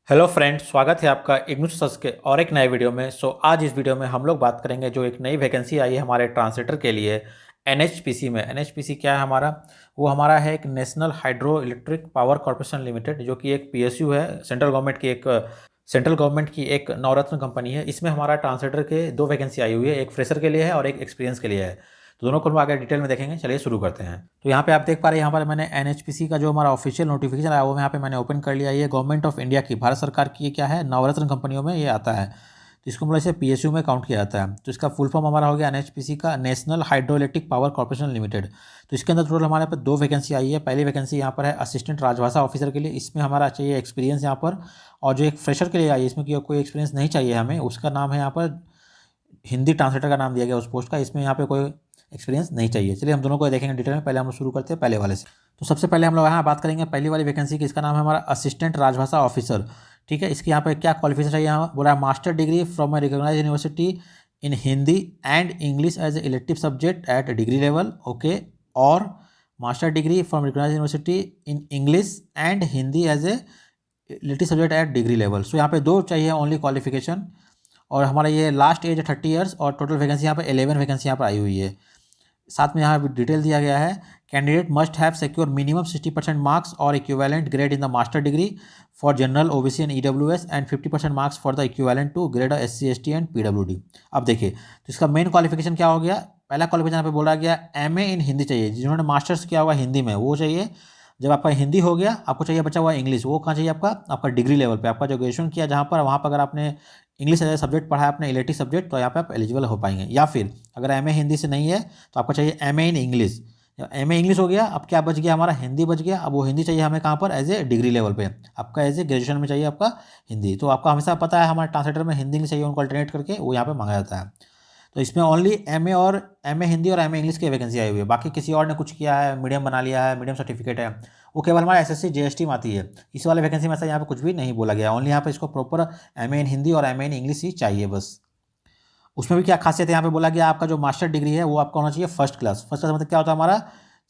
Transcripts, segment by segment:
Hello friends, स्वागत है आपका इग्नू सर्च के और एक नए वीडियो में। आज इस वीडियो में हम लोग बात करेंगे जो एक नई वैकेंसी आई है हमारे ट्रांसलेटर के लिए एनएचपीसी में। एनएचपीसी क्या है हमारा? वो हमारा है एक national hydro electric power corporation limited, जो कि एक पीएसयू है, सेंट्रल गवर्नमेंट की एक नवरत्न कंपनी है। इसमें हमारा ट्रांसलेटर के दो वैकेंसी आई हुई है, एक फ्रेशर के लिए है और एक एक्सपीरियंस के लिए है। तो दोनों को हम आगे डिटेल में देखेंगे। चलिए शुरू करते हैं। तो यहाँ पे आप देख पा रहे हैं, यहाँ पर मैंने एनएचपीसी का जो हमारा ऑफिशियल नोटिफिकेशन आया वो यहाँ पे मैंने ओपन कर लिया। ये गवर्नमेंट ऑफ इंडिया की, भारत सरकार की ये क्या है, नवरत्न कंपनियों में ये आता है। तो इसको मतलब इसे पीएसयू में काउंट किया जाता है। तो इसका फुल फॉर्म हमारा हो गया एनएचपीसी का, national hydro electric power corporation limited. तो इसके अंदर टोटल हमारे पास दो वैकेंसी आई है। पहली वैकेंसी यहाँ पर है असिस्टेंट राजभाषा ऑफिसर के लिए। इसमें हमारा चाहिए एक्सपीरियंस यहाँ पर। और जो एक फ्रेशर के लिए आई है, इसमें कोई एक्सपीरियंस नहीं चाहिए हमें, उसका नाम है यहाँ पर हिंदी ट्रांसलेटर का नाम दिया गया उस पोस्ट का। इसमें यहाँ पे कोई एक्सपीरियंस नहीं चाहिए। चलिए हम दोनों को देखेंगे डिटेल में। पहले हम लोग शुरू करते हैं पहले वाले से। तो सबसे पहले हम लोग यहाँ बात करेंगे पहली वाली वैकेंसी की। इसका नाम है हमारा असिस्टेंट राजभाषा ऑफिसर। ठीक है, इसके यहाँ पे क्या क्वालिफिकेशन चाहिए? यहाँ बोला है master degree from a recognise university in Hindi and English as a elective subject at degree level. Okay, और master degree from recognise university in English and Hindi as a elective subject at degree level. So यहाँ पे दो चाहिए only qualification. और हमारा ये last as है 30 years और टोटल वैकेंसी यहाँ पे 11 वैकेंसी यहाँ पर आई हुई है। साथ में यहाँ डिटेल दिया गया है, candidate must have secure minimum 60% marks और equivalent grade in the master degree for general OBC and EWS and 50% marks for the equivalent to grade SC ST and PWD. अब देखिए, तो इसका मेन क्वालिफिकेशन क्या हो गया? पहला क्वालिफिकेशन यहाँ पे बोला गया एमए इन हिंदी चाहिए। जिन्होंने मास्टर्स किया हुआ हिंदी में वो चाहिए। जब आपका हिंदी हो गया, आपको चाहिए बचा हुआ इंग्लिश। वो कहाँ चाहिए? आपका डिग्री लेवल पे, आपका जो ग्रेजुएशन किया जहाँ पर, वहाँ पर अगर आपने इंग्लिश एज ए सब्जेक्ट पढ़ा है, अपने इलेक्टिव सब्जेक्ट, तो यहाँ पे आप एलिजिबल हो पाएंगे। या फिर अगर एमए हिंदी से नहीं है तो आपको चाहिए MA in English. MA English हो गया, अब क्या बच गया? हमारा हिंदी बच गया। अब वो हिंदी चाहिए हमें कहाँ पर? एज ए डिग्री लेवल पे। आपका एज ए ग्रेजुएशन में चाहिए आपका हिंदी। तो आपका हमेशा पता है हमारे ट्रांसलेटर में हिंदी इंग्लिश चाहिए, उनको अल्टरनेट करके वो यहाँ पे मांगा जाता है। तो इसमें ओनली एमए हिंदी और एमए इंग्लिश की वैकेंसी आई हुई है। बाकी किसी और ने कुछ किया है, मीडियम बना लिया है, मीडियम सर्टिफिकेट है, वो केवल हमारा एसएससी जीएसटी में आती है। इस वाले वैकेंसी में ऐसा यहाँ पे कुछ भी नहीं बोला गया। ओनली यहाँ पे इसको प्रॉपर एमए इन हिंदी और एमए इन इंग्लिश ही चाहिए बस। उसमें भी क्या खासियत है? यहाँ पे बोला गया आपका जो मास्टर डिग्री है वो आपका होना चाहिए फर्स्ट क्लास। फर्स्ट क्लास मतलब क्या होता है? हमारा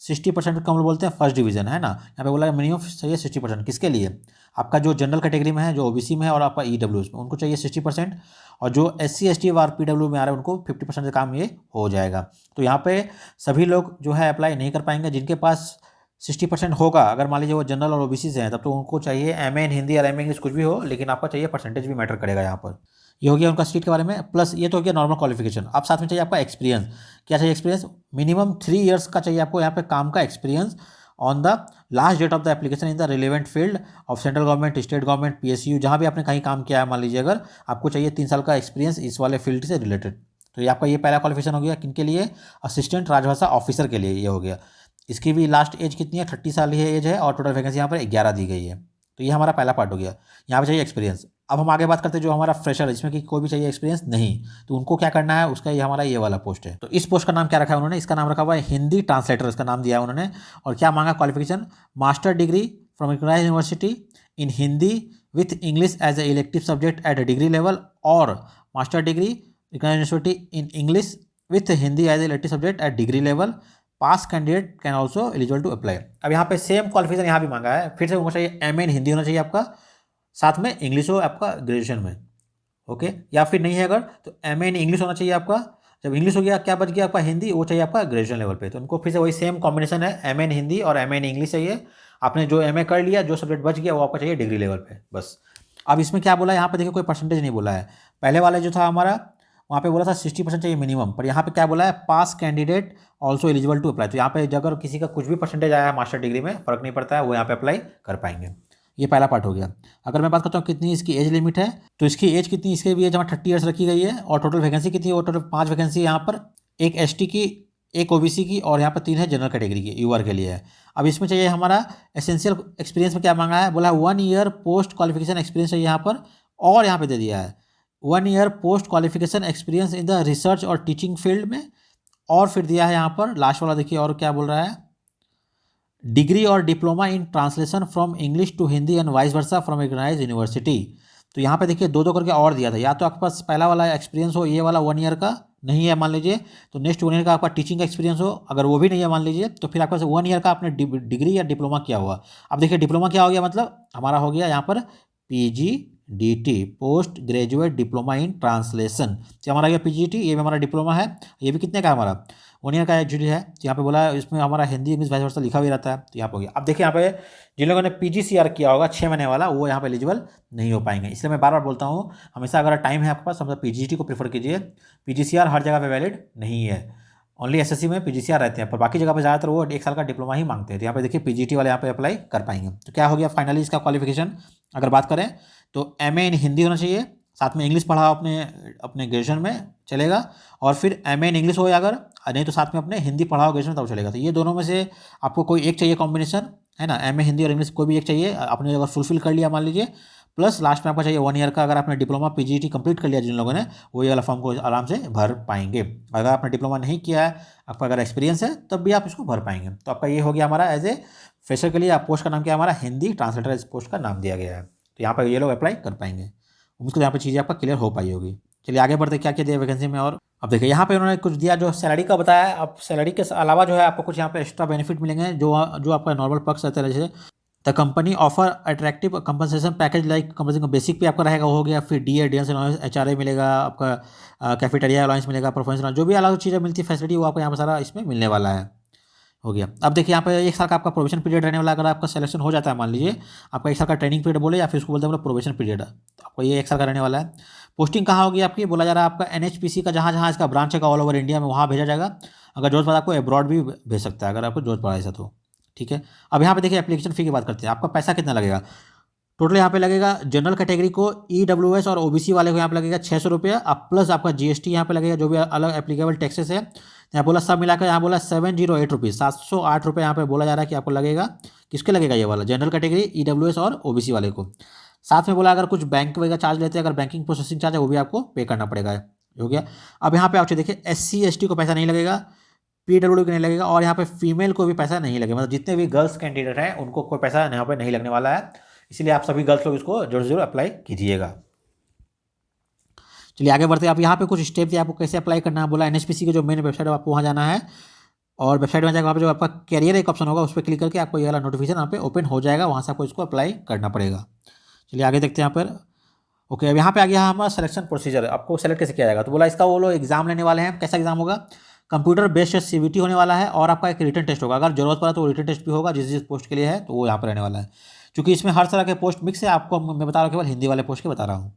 60% का हम लोग बोलते हैं फर्स्ट डिवीजन, है ना। यहाँ पे बोला है मिनिमम चाहिए 60%। किसके लिए? आपका जो जनरल कैटेगरी में है, जो ओबीसी में है और आपका ईडब्ल्यू में, उनको चाहिए 60%। और जो एससी एसटी और पीडब्ल्यू में आ रहे हैं उनको 50% से काम ये हो जाएगा। तो यहाँ पे सभी लोग जो है अप्लाई नहीं कर पाएंगे। जिनके पास 60% होगा, अगर मान लीजिए वो जनरल और ओबीसी से हैं, तब तो उनको चाहिए एमए इन हिंदी और एमए इंग्लिश कुछ भी हो, लेकिन आपका चाहिए परसेंटेज भी मैटर करेगा यहाँ पर। ये हो गया उनका सीट के बारे में। प्लस ये तो हो गया नॉर्मल क्वालिफिकेशन। अब साथ में चाहिए आपका एक्सपीरियंस। क्या चाहिए? एक्सपीरियंस मिनिमम 3 ईयर्स का चाहिए आपको यहाँ पे काम का experience on the last date of the application in the relevant field of central government, state government, PSU, जहाँ भी आपने कहीं काम किया है। मान लीजिए अगर आपको चाहिए 3 साल का एक्सपीरियंस इस वाले फील्ड से रिलेटेड, तो ये आपका ये पहला क्वालिफिकेशन हो गया। किनके लिए? असिस्टेंट राजभाषा ऑफिसर के लिए ये हो गया। इसकी भी लास्ट एज कितनी है? 30 साल ही एज है और टोटल वैकेंसी यहाँ पर 11 दी गई है। तो ये हमारा पहला पार्ट हो गया। यहाँ पे चाहिए एक्सपीरियंस। अब हम आगे बात करते हैं जो हमारा फ्रेशर है, जिसमें कि कोई भी चाहिए एक्सपीरियंस नहीं, तो उनको क्या करना है? उसका ये हमारा ये वाला पोस्ट है। तो इस पोस्ट का नाम क्या रखा है उन्होंने? इसका नाम रखा हुआ है हिंदी ट्रांसलेटर, इसका नाम दिया है उन्होंने। और क्या मांगा qualification? Master degree from recognised university in Hindi with English as a elective subject at degree level, और master degree recognised university in English with Hindi as a elective subject at degree level. Pass candidate can also eligible to apply. अब यहाँ पे same qualification यहाँ भी मांगा है। फिर से उनको चाहिए एमए इन हिंदी होना चाहिए आपका, साथ में इंग्लिश हो आपका ग्रेजुएशन में। ओके, या फिर नहीं है अगर, तो एमए इन इंग्लिश होना चाहिए आपका। जब इंग्लिश हो गया, क्या बच गया आपका? हिंदी, वो चाहिए आपका ग्रेजुएशन लेवल पे। तो उनको फिर से वही सेम कॉम्बिनेशन है, एमए इन हिंदी और एमए इन इंग्लिश चाहिए। आपने जो एमए कर लिया, जो सब्जेक्ट बच गया वो आपका चाहिए डिग्री लेवल पे बस। अब इसमें क्या बोला है? यहाँ पे देखिए कोई परसेंटेज नहीं बोला है। पहले वाले जो था हमारा, वहाँ पे बोला था 60% चाहिए मिनिमम, पर यहाँ पे क्या बोला है? Pass candidate also eligible to apply. तो यहाँ पे अगर किसी का कुछ भी परसेंटेज आया है मास्टर डिग्री में, फर्क नहीं पड़ता है, वो यहाँ पे अप्लाई कर पाएंगे। ये पहला पार्ट हो गया। अगर मैं बात करता हूँ कितनी इसकी एज लिमिट है, तो इसकी एज कितनी? इसकी भी एज हमारा 30 ईयर्स रखी गई है। और टोटल वैकेंसी कितनी है? वो टोटल 5 वैकेंसी यहाँ पर, एक एसटी की, एक ओबीसी की, और यहाँ पर 3 है जनरल कैटेगरी की, यूआर के लिए है। अब इसमें चाहिए हमारा एसेंशियल एक्सपीरियंस में क्या मांगा है? बोला 1 ईयर पोस्ट क्वालिफिकेशन एक्सपीरियंस चाहिए यहाँ पर। और यहाँ पे दे दिया है 1 year post qualification experience in the research और टीचिंग फील्ड में। और फिर दिया है यहाँ पर लास्ट वाला, देखिए और क्या बोल रहा है? डिग्री और diploma in translation from English to Hindi and vice versa from recognised university. तो यहाँ पे देखिए दो दो करके और दिया था। या तो आपके पास पहला वाला एक्सपीरियंस हो, ये वाला 1 ईयर का नहीं है मान लीजिए, तो नेक्स्ट 1 ईयर का आपका टीचिंग का एक्सपीरियंस हो। अगर वो भी नहीं है मान लीजिए, तो फिर आपके पास 1 ईयर का आपने डिग्री या डिप्लोमा किया हुआ। अब देखिए डिप्लोमा क्या हो गया? मतलब हमारा हो गया यहाँ पर PGDT, post graduate diploma in translation. तो हमारा ये PGDT, ये भी हमारा डिप्लोमा है, ये भी कितने का है हमारा 1 ईयर का एक्चुअली है। तो यहाँ पे बोला है इसमें हमारा हिंदी इंग्लिश वाइस वर्सा लिखा भी रहता है, तो यहाँ पे हो गया। अब देखिए यहाँ पे जिन लोगों ने PGCR किया होगा 6 महीने वाला, वो यहाँ पे एलिजिबल नहीं हो पाएंगे। इसलिए मैं बार बार बोलता हूँ, हमेशा अगर टाइम है आपके पास, हमेशा PGT को प्रीफर कीजिए। PGCR हर जगह पे वैलिड नहीं है, ओनली SSC में PGCR रहते हैं, पर बाकी जगह पे ज़्यादातर वो 1 साल का डिप्लोमा ही मांगते हैं। तो यहाँ पे देखिए PGT वाले यहाँ पे अप्लाई कर पाएंगे। तो क्या हो गया फाइनली इसका क्वालिफिकेशन अगर बात करें तो MA इन हिंदी होना चाहिए, साथ में इंग्लिश पढ़ा अपने अपने ग्रेजुएशन में चलेगा, और फिर MA इन इंग्लिश हो अगर, नहीं तो साथ में अपने हिंदी पढ़ाओ ग्रेजुएशन तब चलेगा। तो ये दोनों में से आपको कोई एक चाहिए कॉम्बिनेशन, है ना, MA हिंदी और इंग्लिश कोई भी एक चाहिए। आपने अगर फुलफिल कर लिया मान लीजिए, प्लस लास्ट में आपका चाहिए 1 ईयर का, अगर आपने डिप्लोमा PGT कंप्लीट कर लिया जिन लोगों ने, वो ये वाला फॉर्म को आराम से भर पाएंगे। अगर आपने डिप्लोमा नहीं किया है, आपका अगर एक्सपीरियंस है, तब भी आप इसको भर पाएंगे। तो आपका ये हो गया हमारा एज ए फ्रेशर के लिए। आप पोस्ट का नाम क्या है हमारा, हिंदी ट्रांसलेटर, इस पोस्ट का नाम दिया गया है। तो यहाँ पर ये लोग अप्लाई कर पाएंगे। उम्मीद करते हैं यहाँ पर चीज़ें आपका क्लियर हो पाई होगी। चलिए आगे बढ़ते, क्या क्या दिया वैकेंसी में। और अब देखिए यहाँ पे उन्होंने कुछ दिया जो सैलरी का बताया। अब सैलरी के अलावा जो है आपको कुछ यहाँ पे एक्स्ट्रा बेनिफिट मिलेंगे, जो आपका नॉर्मल पर्क्स रहते हैं। जैसे the company offer attractive compensation package like company का बेसिक पे आपका रहेगा वो हो गया, फिर DA DNS अलाउंस HRA मिलेगा, आपका कैफेटेरिया अलाउंस मिलेगा, परफॉर्मेंस अलाउंस, जो भी अलग चीज़ें मिलती है फैसिलिटी, वो आपको यहाँ पर सारा इसमें मिलने वाला है। हो गया। अब देखिए यहाँ पे 1 साल का आपका प्रोबेशन पीरियड रहने वाला है। अगर आपका सिलेक्शन हो जाता है, मान लीजिए आपका 1 साल का ट्रेनिंग पीरियड बोले, या फिर उसको बोलते हैं प्रोबेशन पीरियड, तो आपको ये 1 साल का रहने वाला है। पोस्टिंग कहाँ होगी आपकी, बोला जा रहा है आपका NHPC का जहाँ जहाँ इसका ब्रांच है ऑल ओवर इंडिया में, वहाँ भेजा जाएगा। अगर जरूरत पड़ा आपको अब्रॉड भी भेज सकता है, अगर आपको जरूरत पड़ा ऐसा तो ठीक है। अब यहाँ पे देखिए एप्लीकेशन फ़ी की बात करते हैं। आपका पैसा कितना लगेगा टोटल यहाँ पे लगेगा। जनरल कैटेगरी को EWS और OBC वाले को यहाँ पे लगेगा 600 रुपये, अब प्लस आपका GST यहाँ पे लगेगा, जो भी अलग एप्लीकेबल टैक्सेस है। यहाँ बोला सब मिलाकर, यहाँ बोला 708 रुपीज़, 708 रुपये यहाँ पे बोला जा रहा है कि आपको लगेगा। किसके लगेगा ये वाला, जनरल कैटेगरी EWS और OBC वाले को। साथ में बोला अगर कुछ बैंक वगैरह चार्ज लेते हैं, अगर बैंकिंग प्रोसेसिंग चार्ज है, वो भी आपको पे करना पड़ेगा। हो गया। अब यहाँ पे आप देखिए SC ST को पैसा नहीं लगेगा, PWD को नहीं लगेगा, और यहाँ पे फीमेल को भी पैसा नहीं लगेगा। मतलब जितने भी गर्ल्स कैंडिडेट हैं उनको कोई पैसा यहाँ पे नहीं लगने वाला है। इसलिए आप सभी गर्ल्स लोग इसको जरूर अप्लाई कीजिएगा। चलिए आगे बढ़ते हैं। आप यहाँ पे कुछ स्टेप दिया आपको कैसे अप्लाई करना है। बोला NHPC की जो मेन वेबसाइट है आपको वहाँ जाना है, और वेबसाइट में जाकर वहाँ पे जो आपका कैरियर एक ऑप्शन होगा, उस पर क्लिक करके आपको ये वाला नोटिफिकेशन यहाँ पे ओपन हो जाएगा, वहाँ से आपको इसको अप्लाई करना पड़ेगा। चलिए आगे देखते हैं यहाँ पर। ओके, अब यहाँ पे आ गया हमारा सिलेक्शन प्रोसीजर। आपको सेलेक्ट कैसे किया जाएगा, तो बोला इसका वो लोग एग्जाम लेने वाले हैं। कैसा एग्जाम होगा, कंप्यूटर बेस्ड CBT होने वाला है, और आपका एक रिटन टेस्ट होगा। अगर जरूरत पड़ा तो रिटन टेस्ट भी होगा, जिस जिस पोस्ट के लिए है, तो वो यहाँ पर रहने वाला है। क्योंकि इसमें हर तरह के पोस्ट मिक्स है, आपको मैं बता रहा हूँ केवल हिंदी वाले पोस्ट के बता रहा हूँ।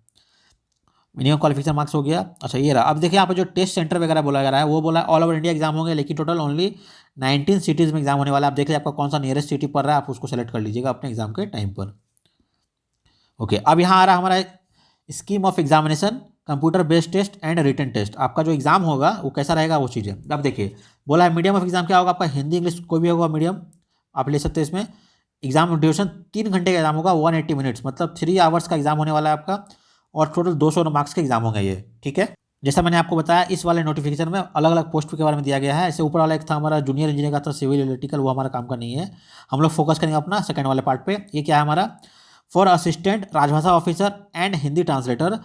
मिनिमम क्वालिफिकेशन मार्क्स हो गया। अच्छा ये रहा। अब देखिए यहाँ पे जो टेस्ट सेंटर वगैरह बोला जा रहा है, वो बोला ऑल ओवर इंडिया एग्जाम होंगे, लेकिन टोटल ओनली 19 सिटीज़ में एग्जाम होने वाला है। आप देखिए आपका कौन सा नियरेस्ट सिटी पड़ रहा है, आप उसको सेलेक्ट कर लीजिएगा अपने एग्जाम के टाइम पर। ओके, अब यहाँ आ रहा हमारा scheme of examination, computer based test and written test. आपका जो एग्जाम होगा वो कैसा रहेगा वो चीज़ें। अब देखिए बोला है मीडियम ऑफ एग्जाम क्या होगा आपका, हिंदी इंग्लिश कोई भी होगा मीडियम आप ले सकते हैं। इसमें एग्जाम ड्यूरेशन 3 घंटे का एग्जाम होगा, 180 मिनट्स, मतलब 3 आवर्स का एग्जाम होने वाला है आपका, और टोटल 200 मार्क्स के एग्जाम होंगे ये, ठीक है। जैसा मैंने आपको बताया इस वाले नोटिफिकेशन में अलग अलग पोस्ट के बारे में दिया गया है। ऐसे ऊपर वाला एक था हमारा जूनियर इंजीनियर का था, सिविल इलेक्ट्रिकल, वो हमारा काम का नहीं है। हम लोग फोकस करेंगे अपना सेकंड वाले पार्ट पे। ये क्या है हमारा, फॉर असिस्टेंट राजभाषा officer and Hindi translator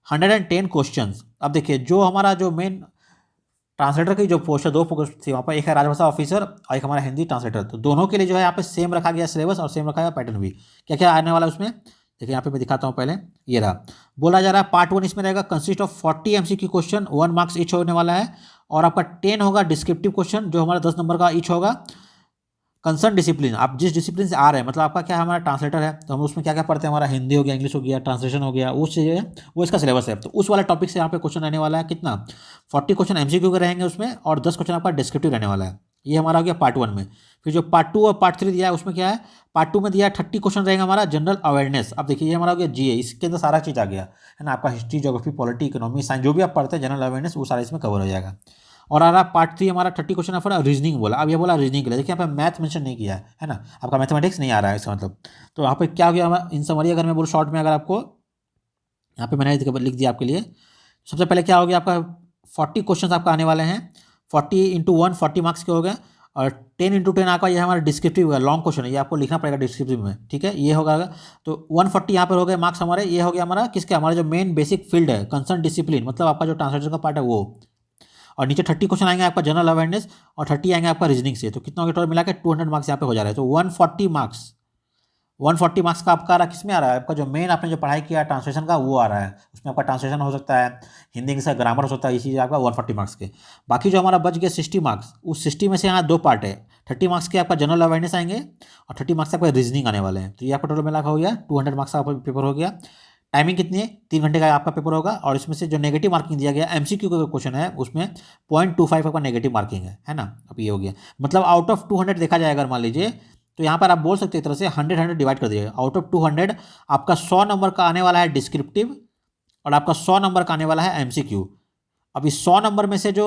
110 questions. अब देखिए जो हमारा जो मेन ट्रांसलेटर की जो पोस्ट है, 2 पोस्ट थी वहाँ पर, एक है राजभाषा ऑफिसर और एक हमारा हिंदी ट्रांसलेटर। तो दोनों के लिए जो है यहाँ पे सेम रखा गया सिलेबस और सेम रखा गया पैटर्न भी। क्या क्या आने वाला है उसमें देखिए, यहाँ पे मैं दिखाता हूँ। पहले ये रहा, बोला जा रहा है पार्ट 1 इसमें रहेगा, consist of 40 MCQ question, 1 marks each होने वाला है, और आपका 10 होगा डिस्क्रिप्टिव क्वेश्चन, जो हमारा 10 नंबर का ईच होगा। कंसर्न डिसिप्लिन, आप जिस डिसिप्लिन से आ रहे हैं, मतलब आपका क्या है हमारा ट्रांसलेटर है, तो हम उसमें क्या क्या पढ़ते हैं, हमारा हिंदी हो गया, इंग्लिश हो गया, ट्रांसलेशन हो गया, उस चीज़ है वो इसका सिलेबस है। तो उस वाले टॉपिक से यहाँ पे क्वेश्चन रहने वाला है। कितना, 40 क्वेश्चन MCQ के रहेंगे उसमें, और 10 क्वेश्चन आपका डिस्क्रिप्टिव रहने वाला है। ये हमारा हो गया पार्ट 1 में। फिर जो पार्ट 2 और पार्ट 3 दिया है उसमें क्या है, पार्ट 2 में दिया है 30 क्वेश्चन रहेगा हमारा जनरल अवेयरनेस। अब देखिए ये हमारा हो गया GA, इसके अंदर सारा चीज़ आ गया है ना, आपका history, geography, polity, economy, science, जो भी आप पढ़ते हैं जनरल अवेयरनेस, वो सारा इसमें कवर हो जाएगा। और आ रहा पार्ट 3 हमारा 30 क्वेश्चन है फॉर रीजनिंग बोला। अब ये बोला रीजनिंग के लिए, देखिए यहाँ पे मैथ मेंशन नहीं किया है ना, आपका मैथमेटिक्स नहीं आ रहा है इसका मतलब। तो यहाँ पे क्या हो गया इन समरी, अगर मैं बोलूँ शॉर्ट में, अगर आपको यहाँ पे मैंने लिख दिया आपके लिए। सबसे पहले क्या हो गया आपका 40 क्वेश्चन आपका आने वाले हैं, 40 × 1 40 मार्क्स के हो गए, और 10 × 10 आपका ये हमारा डिस्क्रिप्टिव है, लॉन्ग क्वेश्चन है, ये आपको लिखना पड़ेगा डिस्क्रिप्टिव में, ठीक है। ये होगा तो 140 यहाँ पर हो गए मार्क्स हमारे। ये हो गया हमारा किसका, हमारा जो मेन बेसिक फील्ड है, कंसर्न डिसिप्लिन, मतलब आपका जो ट्रांसलेशन का पार्ट है वो। और नीचे 30 क्वेश्चन आएंगे आपका जनरल अवेयरनेस, और 30 आएंगे आपका रीजनिंग से। तो कितना हो गया टोटल मिला के 200 मार्क्स यहाँ पे हो जा रहा है। तो 140 मार्क्स 140 मार्क्स का आपका किस में आ रहा है, आपका जो मेन आपने जो पढ़ाई किया ट्रांसलेशन का वो आ रहा है, उसमें आपका ट्रांसलेशन हो सकता है, हिंदी इंग्लिश का ग्रामर हो सकता है, ये चीज़ आपका 140 मार्क्स के। बाकी जो हमारा बच गया 60 मार्क्स, उस 60 में से यहाँ 2 पार्ट है, 30 मार्क्स के आपका जनरल अवेयरनेस आएंगे और 30 मार्क्स आपका रीजनिंग आने वाले हैं। तो ये आपका टोटल मिला हो गया 200 मार्क्स का पेपर हो गया। टाइमिंग कितनी है, 3 घंटे का आपका पेपर होगा। और इसमें से जो नेगेटिव मार्किंग दिया गया एमसीक्यू का क्वेश्चन है उसमें 0.25 आपका नेगेटिव मार्किंग है ना। अब ये हो गया, मतलब आउट ऑफ 200 देखा जाए अगर मान लीजिए, तो यहाँ पर आप बोल सकते हैं एक तरह से 100 डिवाइड कर दिए। आउट ऑफ 200 आपका 100 नंबर का आने वाला है डिस्क्रिप्टिव और आपका 100 नंबर का आने वाला है एमसीक्यू। अब इस 100 नंबर में से जो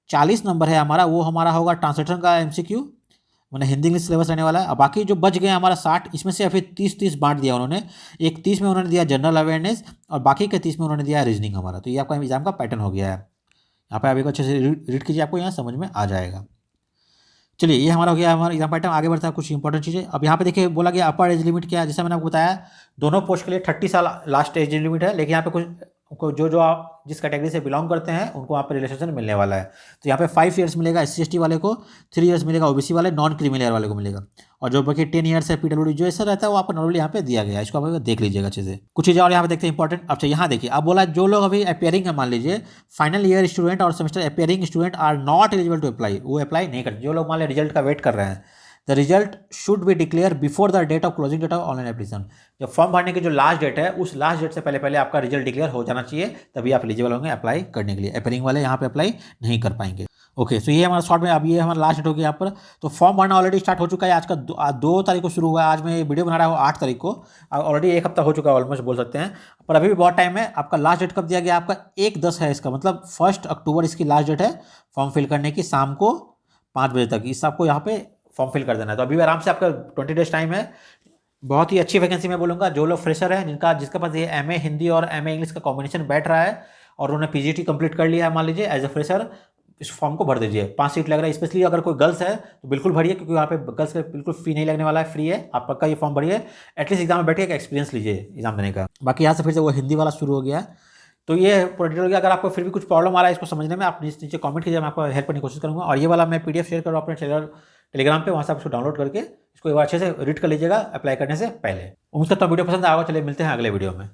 40 नंबर है हमारा, वो हमारा होगा ट्रांसलेशन का एमसीक्यू, मैंने हिंदी इंग्लिश सिलेबस रहने वाला है। और बाकी जो बच गए हमारा 60, इसमें से फिर 30-30 बांट दिया उन्होंने। एक 30 में उन्होंने दिया जनरल अवेयरनेस और बाकी के 30 में उन्होंने दिया रीजनिंग हमारा। तो ये आपका एग्जाम का पैटर्न हो गया है। यहाँ पे आप एक अच्छे से रीड कीजिए, आपको यहाँ समझ में आ जाएगा। चलिए ये हमारा हो गया हमारा एग्जाम पैटर्न। आगे बढ़ता है कुछ इंपॉर्टेंट चीज़ें। अब यहाँ पे देखिए बोला गया अपर एज लिमिट क्या है, जैसे मैंने आपको बताया दोनों पोस्ट के लिए 30 साल लास्ट एज लिमिट है, लेकिन यहाँ पे कुछ जो आप जिस कैटेगरी से बिलोंग करते हैं उनको वहाँ पे रिलैक्सेशन मिलने वाला है। तो यहाँ पे 5 ईयर्स मिलेगा SC/ST वाले को, 3 ईयर्स मिलेगा OBC वाले, नॉन क्रीमी वाले को मिलेगा। और जो बाकी 10 ईयर्स है PWD जो ऐसा रहता है वो आपको नॉर्मली यहाँ पे दिया गया है। इसको आप देख लीजिएगा अच्छे से। कुछ चीज़ें और यहाँ पे देखते हैं इंपॉर्टेंट। अच्छा यहाँ देखिए अब बोला जो लोग अभी अपेयरिंग है, मान लीजिए फाइनल ईयर स्टूडेंट और semester appearing student are not eligible to apply, वो अप्लाई नहीं करते। जो लोग मान लीजिए रिजल्ट का वेट कर रहे हैं, the result should be declare before the date of closing date of online application. जब फॉर्म भरने की जो लास्ट डेट है उस लास्ट डेट से पहले आपका रिजल्ट डिक्लेयर हो जाना चाहिए, तभी आप एलिजिबल होंगे अप्लाई करने के लिए। अपेयरिंग वाले यहाँ पे अप्लाई नहीं कर पाएंगे। ओके सो ये हमारा शॉर्ट में, अब ये हमारा लास्ट डेट हो गया यहाँ पर। तो फॉर्म भरना ऑलरेडी स्टार्ट हो चुका है, आज का 2 तारीख को शुरू हुआ है। आज मैं वीडियो बना रहा हूँ 8 तारीख को, ऑलरेडी 1 हफ्ता हो चुका है ऑलमोस्ट बोल सकते हैं, पर अभी भी बहुत टाइम है। आपका लास्ट डेट कब दिया गया, आपका 1/10 है, इसका मतलब 1 अक्टूबर इसकी लास्ट डेट है फॉर्म फिल करने की, शाम को 5 बजे तक इस आपको यहाँ पे फॉर्म फिल कर देना है। तो अभी आराम से आपका 20 डेज टाइम है। बहुत ही अच्छी वैकेंसी मैं बोलूँगा। जो लोग फ्रेशर हैं, जिसके पास ये MA हिंदी और MA इंग्लिश का कॉम्बिनेशन बैठ रहा है और उन्होंने PGT कंप्लीट कर लिया है मान लीजिए एज ए फ्रेशर, इस फॉर्म को भर दीजिए। 5 सीट लग रहा है। स्पेशली अगर कोई गर्ल्स है तो बिल्कुल भरिए, क्योंकि यहाँ पे गर्ल्स का बिल्कुल फी नहीं लगने वाला है, फ्री है। आप पक्का ये फॉर्म भरिए, एटलीस्ट एग्जाम में बैठिए, एक एक्सपीरियंस लीजिए एग्जाम देने का। बाकी यहाँ से फिर से वो हिंदी वाला शुरू हो गया है। तो ये पूरा डिटेल हो गया। अगर आपको फिर भी कुछ प्रॉब्लम आ रहा है इसको समझने में, आप नीचे कमेंट कीजिए, मैं आपको हेल्प करने की कोशिश करूँगा। और ये वाला मैं PDF शेयर कर रहा हूँ अपने टेलीग्राम पे, वहाँ से आप इसको डाउनलोड करके इसको एक बार अच्छे से रीड कर लीजिएगा अप्लाई करने से पहले। उम्मीद करता हूँ वीडियो पसंद आएगा। चलिए मिलते हैं अगले वीडियो में।